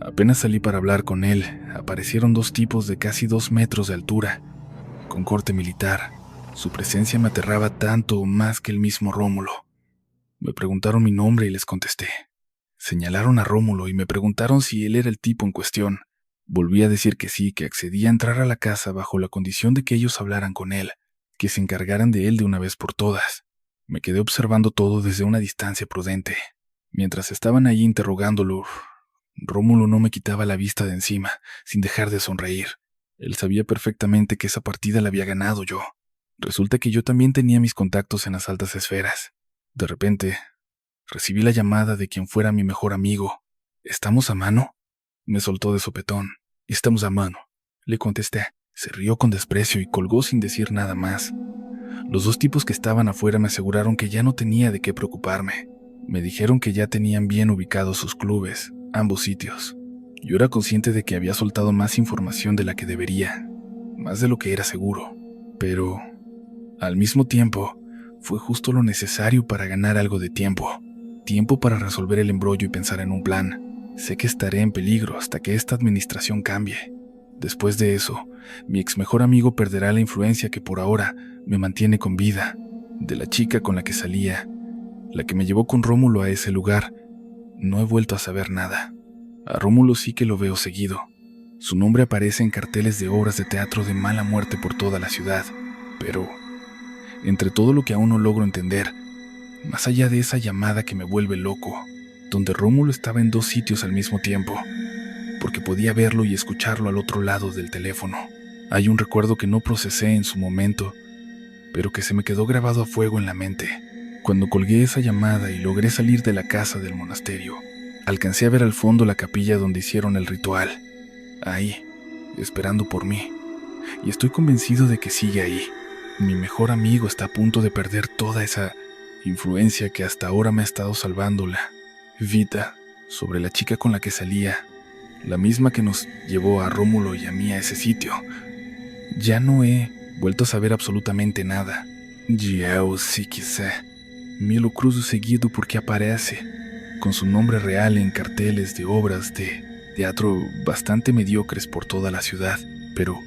Apenas salí para hablar con él, aparecieron dos tipos de casi 2 metros de altura, con corte militar. Su presencia me aterraba tanto o más que el mismo Rómulo. Me preguntaron mi nombre y les contesté. Señalaron a Rómulo y me preguntaron si él era el tipo en cuestión. Volví a decir que sí, que accedía a entrar a la casa bajo la condición de que ellos hablaran con él, que se encargaran de él de una vez por todas. Me quedé observando todo desde una distancia prudente. Mientras estaban allí interrogándolo, Rómulo no me quitaba la vista de encima, sin dejar de sonreír. Él sabía perfectamente que esa partida la había ganado yo. Resulta que yo también tenía mis contactos en las altas esferas. De repente, recibí la llamada de quien fuera mi mejor amigo. ¿Estamos a mano? Me soltó de sopetón. Estamos a mano, le contesté. Se rió con desprecio y colgó sin decir nada más. Los dos tipos que estaban afuera me aseguraron que ya no tenía de qué preocuparme. Me dijeron que ya tenían bien ubicados sus clubes, ambos sitios. Yo era consciente de que había soltado más información de la que debería, más de lo que era seguro, pero al mismo tiempo fue justo lo necesario para ganar algo de tiempo. Tiempo para resolver el embrollo y pensar en un plan. Sé que estaré en peligro hasta que esta administración cambie. Después de eso, mi ex mejor amigo perderá la influencia que por ahora me mantiene con vida. De la chica con la que salía, la que me llevó con Rómulo a ese lugar, no he vuelto a saber nada. A Rómulo sí que lo veo seguido. Su nombre aparece en carteles de obras de teatro de mala muerte por toda la ciudad. Pero, entre todo lo que aún no logro entender, más allá de esa llamada que me vuelve loco, donde Rómulo estaba en dos sitios al mismo tiempo, porque podía verlo y escucharlo al otro lado del teléfono, hay un recuerdo que no procesé en su momento, pero que se me quedó grabado a fuego en la mente. Cuando colgué esa llamada y logré salir de la casa del monasterio, alcancé a ver al fondo la capilla donde hicieron el ritual, ahí, esperando por mí, y estoy convencido de que sigue ahí. Mi mejor amigo está a punto de perder toda esa influencia que hasta ahora me ha estado salvando la vida sobre la chica con la que salía, la misma que nos llevó a Rómulo y a mí a ese sitio. Ya no he vuelto a saber absolutamente nada. Ya o sí quizá. Me lo cruzo seguido porque aparece con su nombre real en carteles de obras de teatro bastante mediocres por toda la ciudad, pero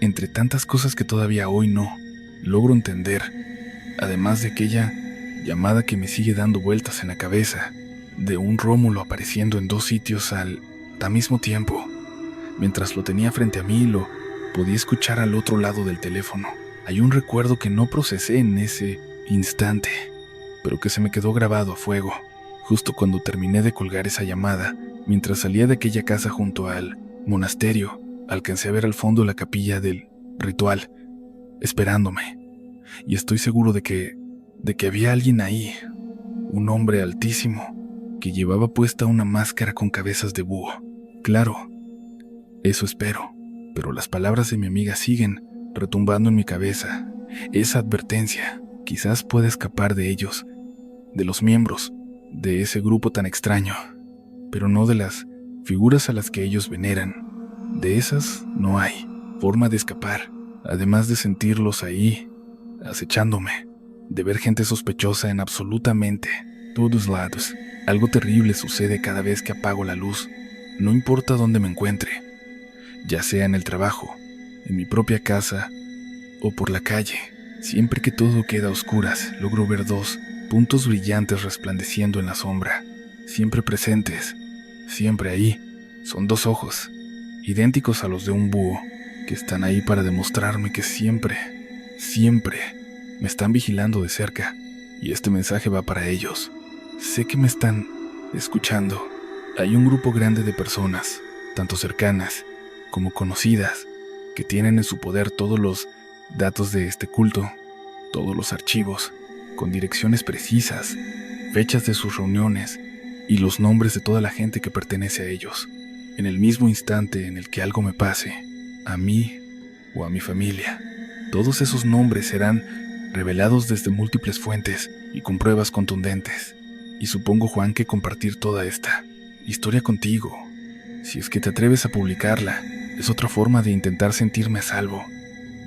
entre tantas cosas que todavía hoy no logro entender, además de aquella llamada que me sigue dando vueltas en la cabeza, de un Rómulo apareciendo en dos sitios al mismo tiempo. Mientras lo tenía frente a mí, lo podía escuchar al otro lado del teléfono. Hay un recuerdo que no procesé en ese instante, pero que se me quedó grabado a fuego. Justo cuando terminé de colgar esa llamada, mientras salía de aquella casa junto al monasterio, alcancé a ver al fondo la capilla del ritual, esperándome. Y estoy seguro de que había alguien ahí, un hombre altísimo, que llevaba puesta una máscara con cabezas de búho. Claro, eso espero, pero las palabras de mi amiga siguen retumbando en mi cabeza. Esa advertencia quizás pueda escapar de ellos, de los miembros de ese grupo tan extraño, pero no de las figuras a las que ellos veneran. De esas no hay forma de escapar, además de sentirlos ahí, acechándome, de ver gente sospechosa en absolutamente todos lados. Algo terrible sucede cada vez que apago la luz, no importa dónde me encuentre, ya sea en el trabajo, en mi propia casa o por la calle. Siempre que todo queda a oscuras, logro ver dos puntos brillantes resplandeciendo en la sombra, siempre presentes, siempre ahí. Son dos ojos, idénticos a los de un búho, que están ahí para demostrarme que siempre me están vigilando de cerca, y este mensaje va para ellos. Sé que me están escuchando. Hay un grupo grande de personas, tanto cercanas como conocidas, que tienen en su poder todos los datos de este culto, todos los archivos, con direcciones precisas, fechas de sus reuniones y los nombres de toda la gente que pertenece a ellos. En el mismo instante en el que algo me pase, a mí o a mi familia, todos esos nombres serán revelados desde múltiples fuentes y con pruebas contundentes. Y supongo, Juan, que compartir toda esta historia contigo, si es que te atreves a publicarla, es otra forma de intentar sentirme a salvo,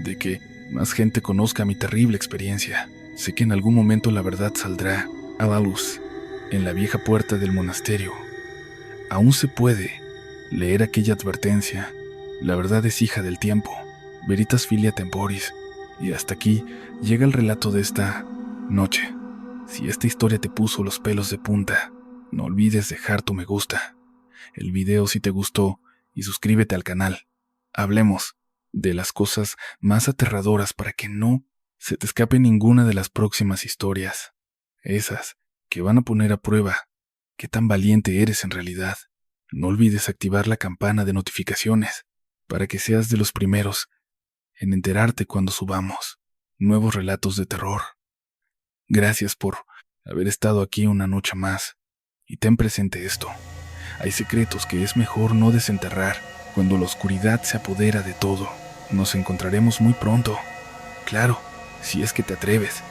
de que más gente conozca mi terrible experiencia. Sé que en algún momento la verdad saldrá a la luz en la vieja puerta del monasterio. Aún se puede leer aquella advertencia. La verdad es hija del tiempo, veritas filia temporis, y hasta aquí llega el relato de esta noche. Si esta historia te puso los pelos de punta, no olvides dejar tu me gusta, el video si te gustó y suscríbete al canal. Hablemos de las cosas más aterradoras para que no se te escape ninguna de las próximas historias, esas que van a poner a prueba qué tan valiente eres en realidad. No olvides activar la campana de notificaciones para que seas de los primeros en enterarte cuando subamos nuevos relatos de terror. Gracias por haber estado aquí una noche más, y ten presente esto: hay secretos que es mejor no desenterrar cuando la oscuridad se apodera de todo. Nos encontraremos muy pronto. Claro, si es que te atreves.